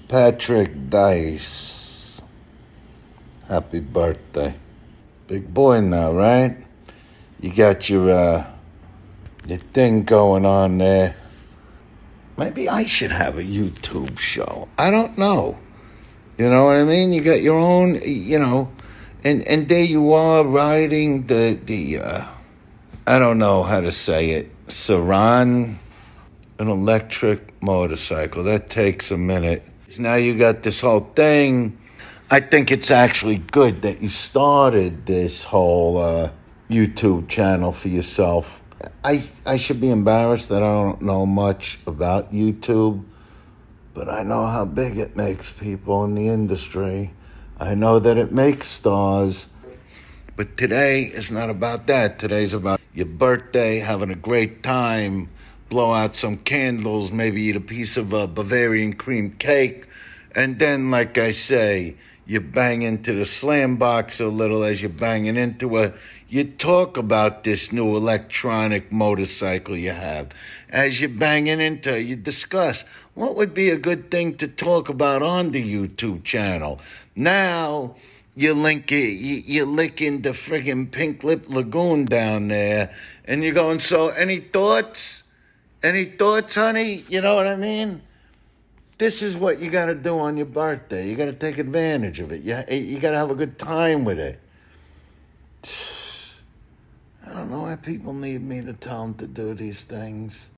Patrick Dice. Happy birthday. Big boy now, right? You got your thing going on there. Maybe I should have a YouTube show. I don't know. You know what I mean? You got your own, and there you are riding the I don't know how to say it, Surron, an electric motorcycle. That takes a minute. Now you got this whole thing. I think it's actually good that you started this whole YouTube channel for yourself. I should be embarrassed that I don't know much about YouTube, but I know how big it makes people in the industry. I know that it makes stars. But today is not about that. Today's about your birthday, having a great time, blow out some candles, maybe eat a piece of a Bavarian cream cake, and then, like I say, you bang into the slam box a little as you're banging into it. You talk about this new electronic motorcycle you have. As you're banging into it, you discuss what would be a good thing to talk about on the YouTube channel. Now, you're licking the friggin' Pink Lip Lagoon down there, and you're going, so any thoughts? Any thoughts, honey? You know what I mean? This is what you got to do on your birthday. You got to take advantage of it. You got to have a good time with it. I don't know why people need me to tell them to do these things.